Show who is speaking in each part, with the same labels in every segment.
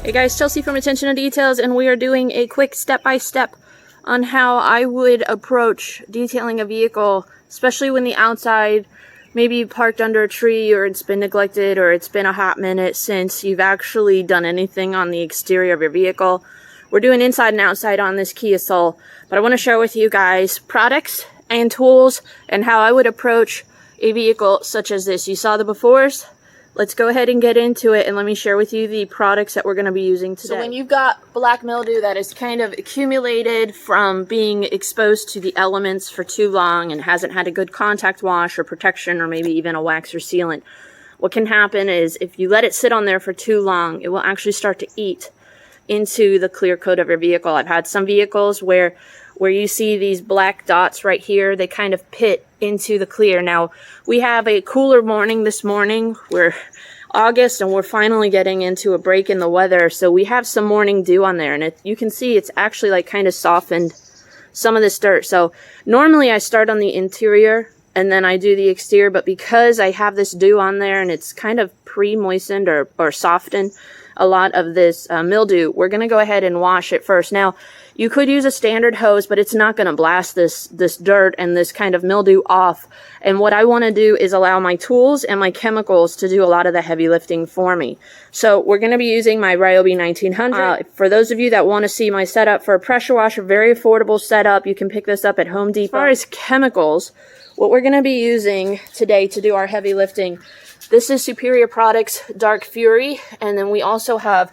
Speaker 1: Hey guys, Chelsea from Attention to Details, and we are doing a quick step-by-step on how I would approach detailing a vehicle, especially when the outside maybe parked under a tree, or it's been neglected, or it's been a hot minute since you've actually done anything on the exterior of your vehicle. We're doing inside and outside on this Kia Soul, but I want to share with you guys products and tools and how I would approach a vehicle such as this. You saw the befores. Let's go ahead and get into it, and let me share with you the products that we're going to be using today. So when you've got black mildew that is kind of accumulated from being exposed to the elements for too long and hasn't had a good contact wash or protection, or maybe even a wax or sealant, what can happen is if you let it sit on there for too long, it will actually start to eat into the clear coat of your vehicle. I've had some vehicles where you see these black dots right here, they kind of pit into the clear. Now, we have a cooler morning this morning. We're August and we're finally getting into a break in the weather, so we have some morning dew on there, and you can see it's actually like kind of softened some of this dirt. So normally I start on the interior and then I do the exterior, but because I have this dew on there and it's kind of pre-moistened or softened a lot of this mildew, we're going to go ahead and wash it first. Now, you could use a standard hose, but it's not going to blast this dirt and this kind of mildew off. And what I want to do is allow my tools and my chemicals to do a lot of the heavy lifting for me. So we're going to be using my Ryobi 1900. For those of you that want to see my setup for a pressure washer, very affordable setup, you can pick this up at Home Depot. As far as chemicals, what we're going to be using today to do our heavy lifting, this is Superior Products Dark Fury, and then we also have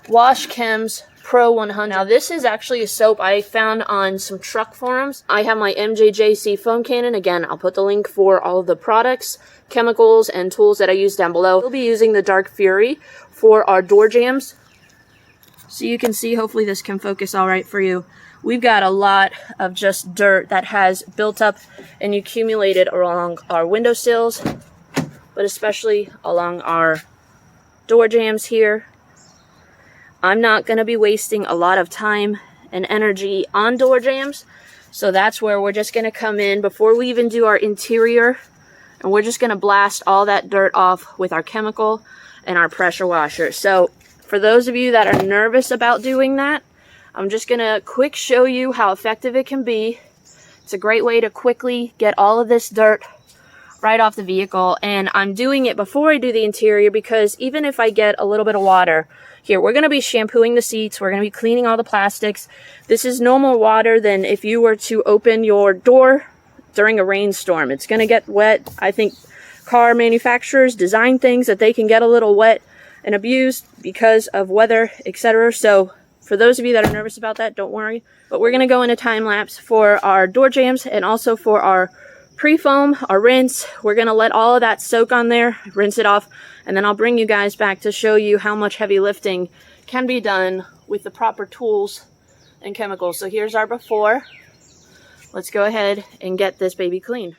Speaker 1: Wash Chem's Pro 100. Now, this is actually a soap I found on some truck forums. I have my MJJC foam cannon. Again, I'll put the link for all of the products, chemicals, and tools that I use down below. We'll be using the Dark Fury for our door jambs. So you can see, hopefully this can focus all right for you. We've got a lot of just dirt that has built up and accumulated along our windowsills, but especially along our door jambs here. I'm not going to be wasting a lot of time and energy on door jambs, so that's where we're just going to come in before we even do our interior, and we're just going to blast all that dirt off with our chemical and our pressure washer. So for those of you that are nervous about doing that, I'm just going to quick show you how effective it can be. It's a great way to quickly get all of this dirt right off the vehicle, and I'm doing it before I do the interior because even if I get a little bit of water here, we're going to be shampooing the seats, we're going to be cleaning all the plastics. This is no more water than if you were to open your door during a rainstorm. It's going to get wet. I think car manufacturers design things that they can get a little wet and abused because of weather, etc. So for those of you that are nervous about that, don't worry. But we're going to go into time lapse for our door jambs and also for our pre-foam, our rinse. We're going to let all of that soak on there, rinse it off, and then I'll bring you guys back to show you how much heavy lifting can be done with the proper tools and chemicals. So here's our before. Let's go ahead and get this baby clean.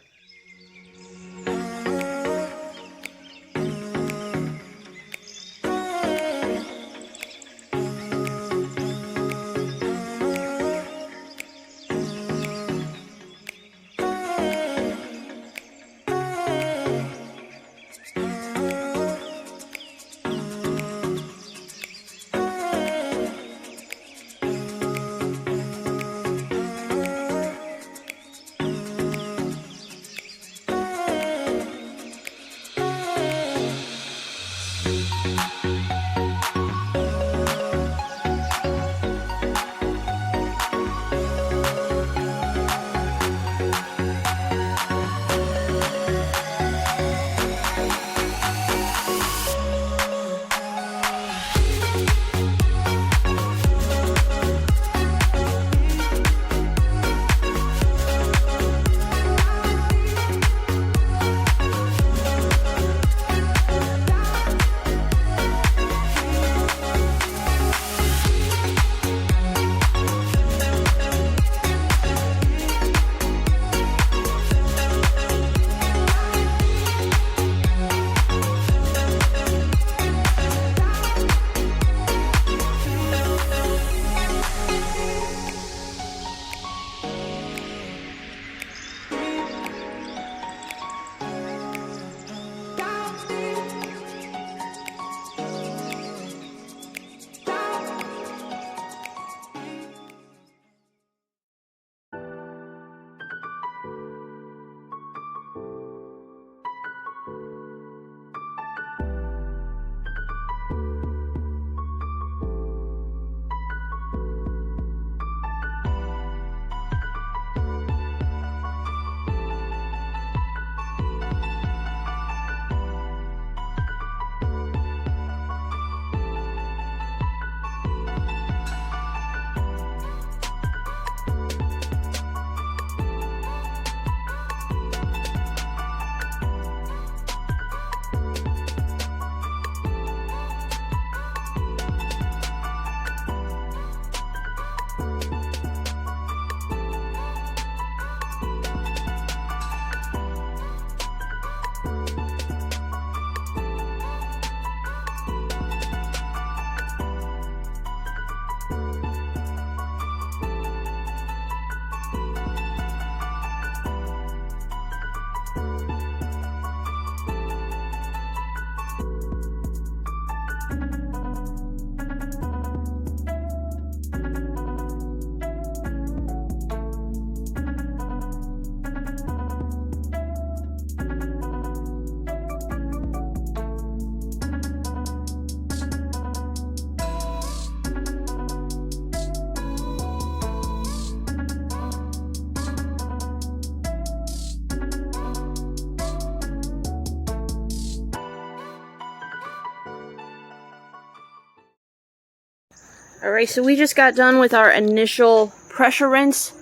Speaker 1: Alright, so we just got done with our initial pressure rinse.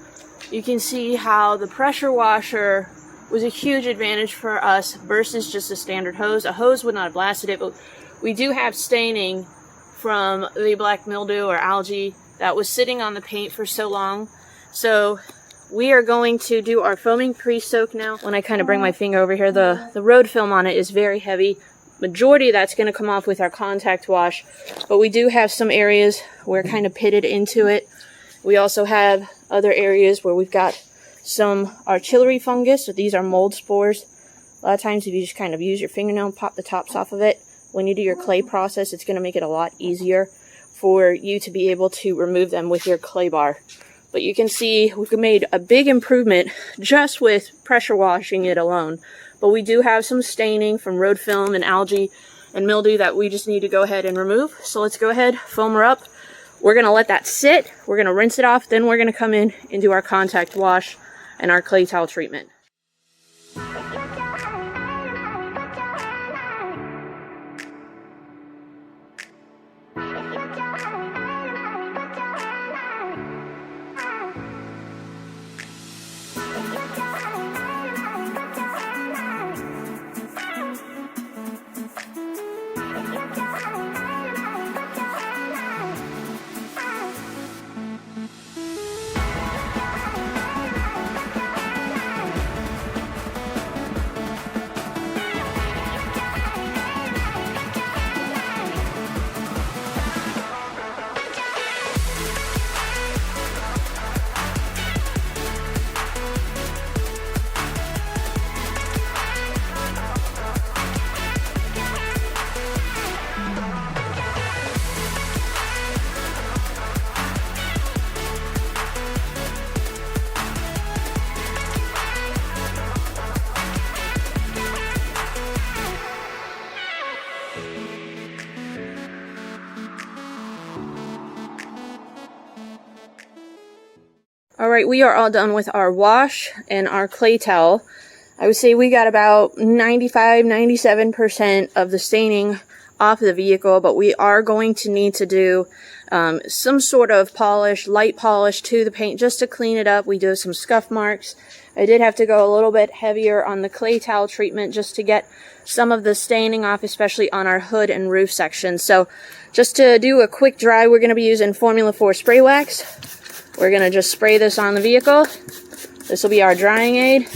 Speaker 1: You can see how the pressure washer was a huge advantage for us versus just a standard hose. A hose would not have blasted it, but we do have staining from the black mildew or algae that was sitting on the paint for so long. So we are going to do our foaming pre-soak now. When I kind of bring my finger over here, the road film on it is very heavy. Majority of that's going to come off with our contact wash, but we do have some areas where kind of pitted into it. We also have other areas where we've got some artillery fungus. So these are mold spores. A lot of times if you just kind of use your fingernail and pop the tops off of it, when you do your clay process, it's going to make it a lot easier for you to be able to remove them with your clay bar. But you can see we've made a big improvement just with pressure washing it alone. But we do have some staining from road film and algae and mildew that we just need to go ahead and remove. So let's go ahead, foam her up. We're going to let that sit. We're going to rinse it off. Then we're going to come in and do our contact wash and our clay towel treatment. Alright, we are all done with our wash and our clay towel. I would say we got about 95-97% of the staining off of the vehicle, but we are going to need to do some sort of polish, light polish to the paint just to clean it up. We do have some scuff marks. I did have to go a little bit heavier on the clay towel treatment just to get some of the staining off, especially on our hood and roof section. So just to do a quick dry, we're going to be using Formula 4 spray wax. We're going to just spray this on the vehicle. This will be our drying aid.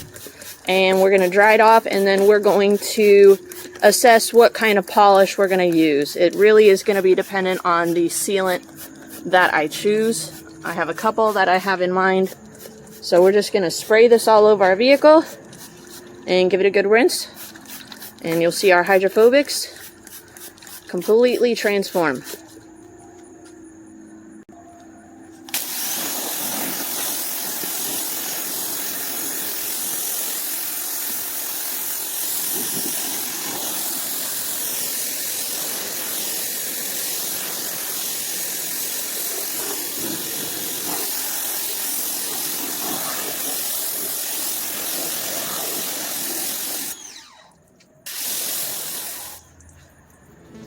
Speaker 1: And we're going to dry it off, and then we're going to assess what kind of polish we're going to use. It really is going to be dependent on the sealant that I choose. I have a couple that I have in mind. So we're just going to spray this all over our vehicle and give it a good rinse. And you'll see our hydrophobics completely transform.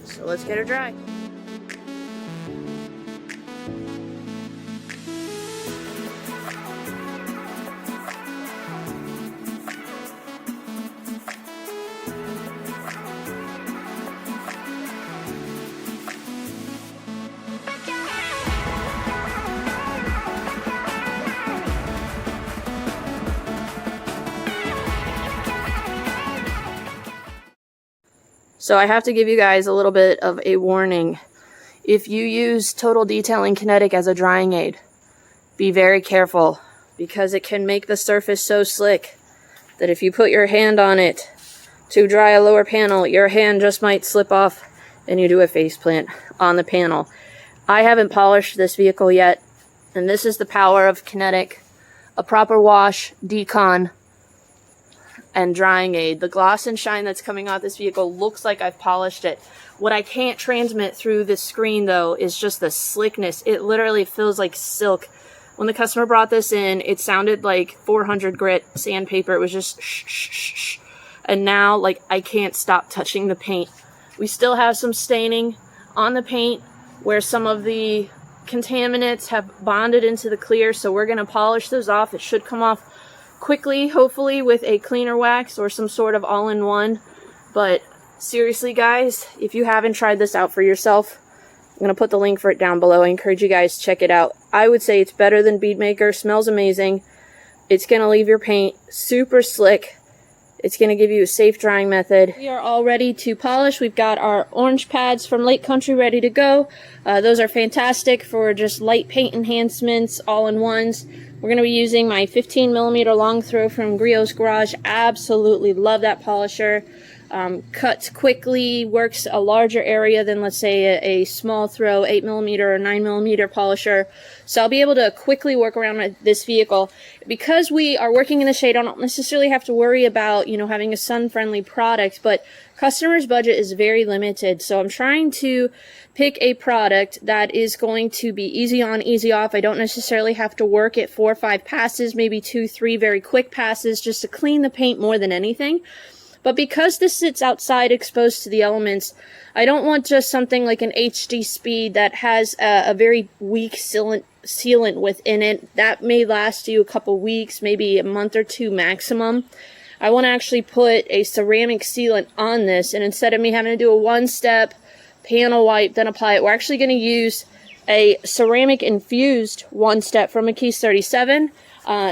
Speaker 1: So let's get her dry. So I have to give you guys a little bit of a warning. If you use Total Detailing Kinetic as a drying aid, be very careful, because it can make the surface so slick that if you put your hand on it to dry a lower panel, your hand just might slip off and you do a faceplant on the panel. I haven't polished this vehicle yet, and this is the power of Kinetic. A proper wash, decon, and drying aid. The gloss and shine that's coming out this vehicle looks like I've polished it. What I can't transmit through this screen though is just the slickness. It literally feels like silk. When the customer brought this in, it sounded like 400 grit sandpaper. It was just shh, shh, shh, shh. And now, like, I can't stop touching the paint. We still have some staining on the paint where some of the contaminants have bonded into the clear, so we're going to polish those off. It should come off quickly, hopefully with a cleaner wax or some sort of all-in-one. But seriously guys, if you haven't tried this out for yourself, I'm going to put the link for it down below. I encourage you guys to check it out. I would say it's better than Bead Maker. Smells amazing. It's going to leave your paint super slick. It's going to give you a safe drying method. We are all ready to polish. We've got our orange pads from Lake Country ready to go. Those are fantastic for just light paint enhancements, all-in-ones. We're going to be using my 15mm long throw from Griot's Garage. Absolutely love that polisher. Cuts quickly, works a larger area than, let's say, a small throw 8mm or 9mm polisher. So I'll be able to quickly work around with this vehicle. Because we are working in the shade, I don't necessarily have to worry about, you know, having a sun-friendly product, but customers' budget is very limited. So I'm trying to pick a product that is going to be easy on, easy off. I don't necessarily have to work it 4 or 5 passes, maybe 2, 3 very quick passes just to clean the paint more than anything. But because this sits outside exposed to the elements, I don't want just something like an HD Speed that has a very weak sealant within it. That may last you a couple weeks, maybe a month or 2 maximum. I want to actually put a ceramic sealant on this, and instead of me having to do a one-step panel wipe, then apply it, we're actually going to use a ceramic infused one-step from Mckees 37.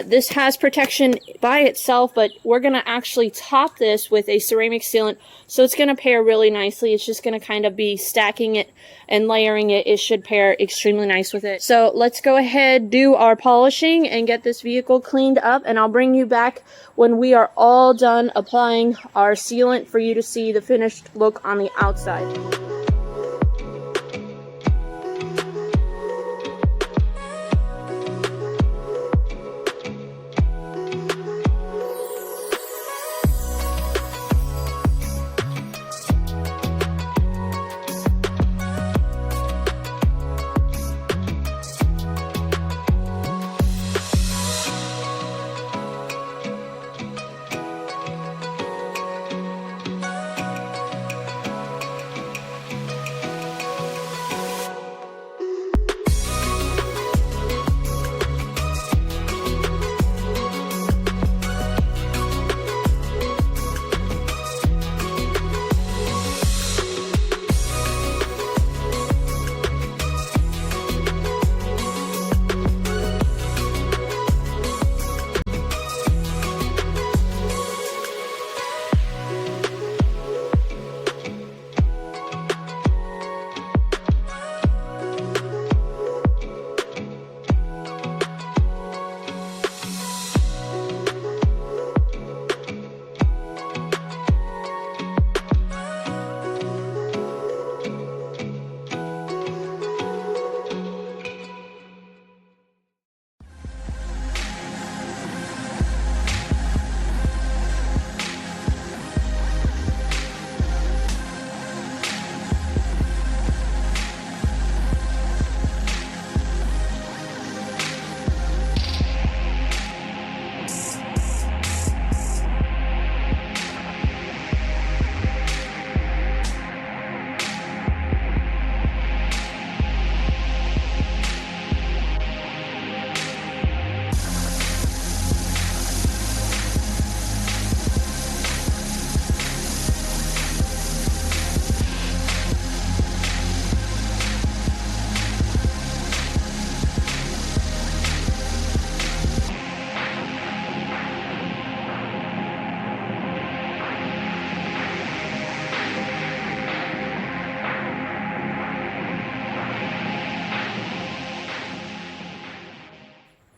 Speaker 1: This has protection by itself, but we're going to actually top this with a ceramic sealant, so it's going to pair really nicely. It's just going to kind of be stacking it and layering it. It should pair extremely nice with it. So let's go ahead, do our polishing, and get this vehicle cleaned up, and I'll bring you back when we are all done applying our sealant for you to see the finished look on the outside.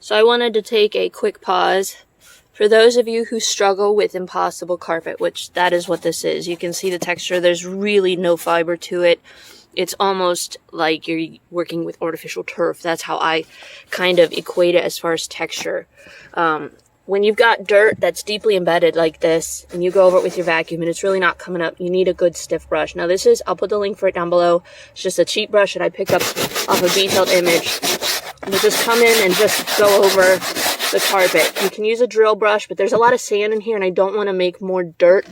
Speaker 1: So I wanted to take a quick pause. For those of you who struggle with impossible carpet, which that is what this is, you can see the texture, there's really no fiber to it. It's almost like you're working with artificial turf. That's how I kind of equate it as far as texture. When you've got dirt that's deeply embedded like this, and you go over it with your vacuum and it's really not coming up, you need a good stiff brush. Now this is, I'll put the link for it down below. It's just a cheap brush that I picked up off a detailed image. And you just come in and just go over the carpet. You can use a drill brush, but there's a lot of sand in here and I don't want to make more dirt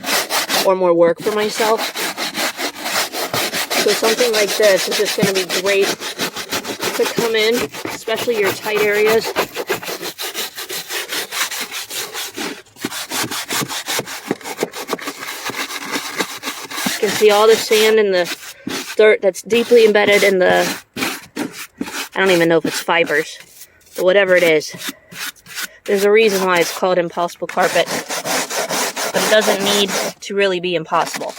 Speaker 1: or more work for myself. So something like this is just going to be great to come in, especially your tight areas. You can see all the sand and the dirt that's deeply embedded in the, I don't even know if it's fibers, but whatever it is. There's a reason why it's called impossible carpet, but it doesn't need to really be impossible.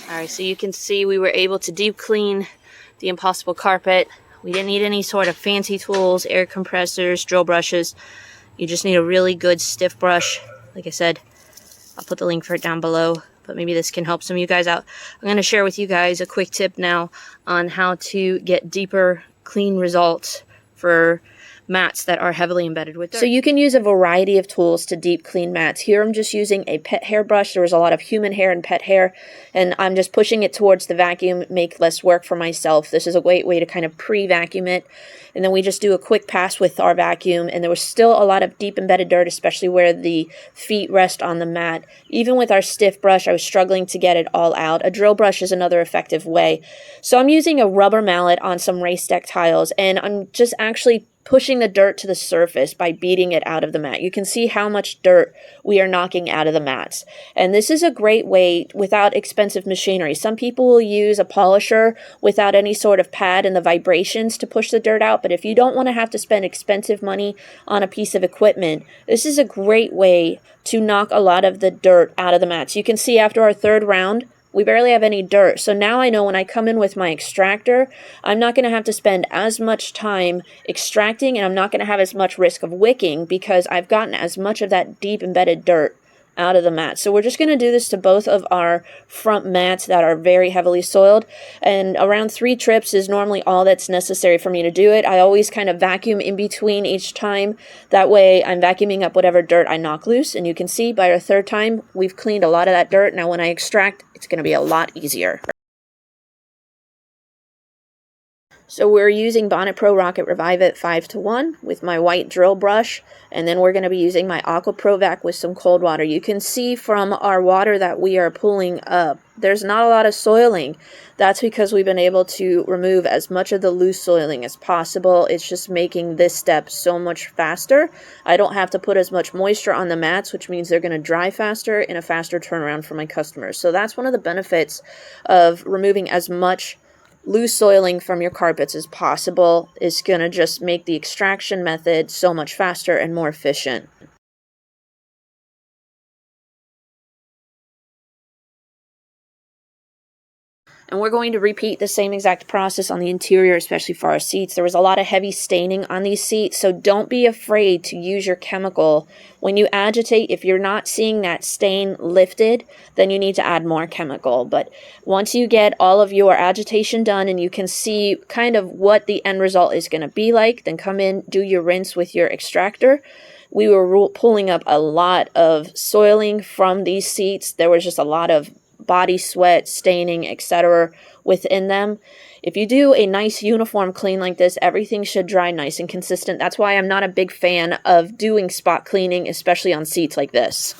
Speaker 1: Alright, so you can see we were able to deep clean the impossible carpet. We didn't need any sort of fancy tools, air compressors, drill brushes. You just need a really good stiff brush. Like I said, I'll put the link for it down below, but maybe this can help some of you guys out. I'm going to share with you guys a quick tip now on how to get deeper, clean results for mats that are heavily embedded with dirt. So you can use a variety of tools to deep clean mats. Here I'm just using a pet hair brush. There was a lot of human hair and pet hair, and I'm just pushing it towards the vacuum, make less work for myself. This is a great way to kind of pre-vacuum it. And then we just do a quick pass with our vacuum, and there was still a lot of deep embedded dirt, especially where the feet rest on the mat. Even with our stiff brush, I was struggling to get it all out. A drill brush is another effective way. So I'm using a rubber mallet on some raised deck tiles, and I'm just actually pushing the dirt to the surface by beating it out of the mat. You can see how much dirt we are knocking out of the mats. And this is a great way without expensive machinery. Some people will use a polisher without any sort of pad and the vibrations to push the dirt out. But if you don't want to have to spend expensive money on a piece of equipment, this is a great way to knock a lot of the dirt out of the mats. You can see after our third round, we barely have any dirt. So now I know when I come in with my extractor, I'm not going to have to spend as much time extracting, and I'm not going to have as much risk of wicking because I've gotten as much of that deep embedded dirt out of the mat. So we're just going to do this to both of our front mats that are very heavily soiled, and around 3 trips is normally all that's necessary for me to do it. I always kind of vacuum in between each time. That way I'm vacuuming up whatever dirt I knock loose, and you can see by our third time we've cleaned a lot of that dirt. Now when I extract, it's going to be a lot easier. So we're using Bonnet Pro Rocket Revive It 5:1 with my white drill brush, and then we're going to be using my Aqua Pro Vac with some cold water. You can see from our water that we are pulling up, there's not a lot of soiling. That's because we've been able to remove as much of the loose soiling as possible. It's just making this step so much faster. I don't have to put as much moisture on the mats, which means they're going to dry faster and a faster turnaround for my customers. So that's one of the benefits of removing as much loose soiling from your carpets as possible. Is going to just make the extraction method so much faster and more efficient. And we're going to repeat the same exact process on the interior, especially for our seats. There was a lot of heavy staining on these seats, so don't be afraid to use your chemical. When you agitate, if you're not seeing that stain lifted, then you need to add more chemical. But once you get all of your agitation done and you can see kind of what the end result is going to be like, then come in, do your rinse with your extractor. We were pulling up a lot of soiling from these seats. There was just a lot of body sweat, staining, etc. within them. If you do a nice uniform clean like this, everything should dry nice and consistent. That's why I'm not a big fan of doing spot cleaning, especially on seats like this.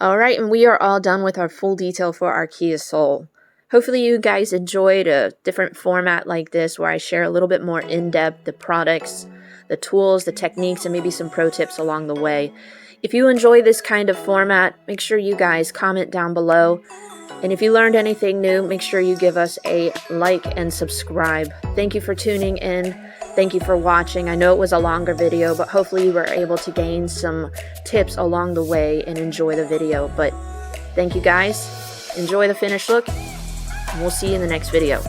Speaker 1: Alright, and we are all done with our full detail for our Kia Soul. Hopefully you guys enjoyed a different format like this where I share a little bit more in-depth the products, the tools, the techniques, and maybe some pro tips along the way. If you enjoy this kind of format, make sure you guys comment down below. And if you learned anything new, make sure you give us a like and subscribe. Thank you for tuning in. Thank you for watching. I know it was a longer video, but hopefully you were able to gain some tips along the way and enjoy the video. But thank you guys. Enjoy the finished look, and we'll see you in the next video.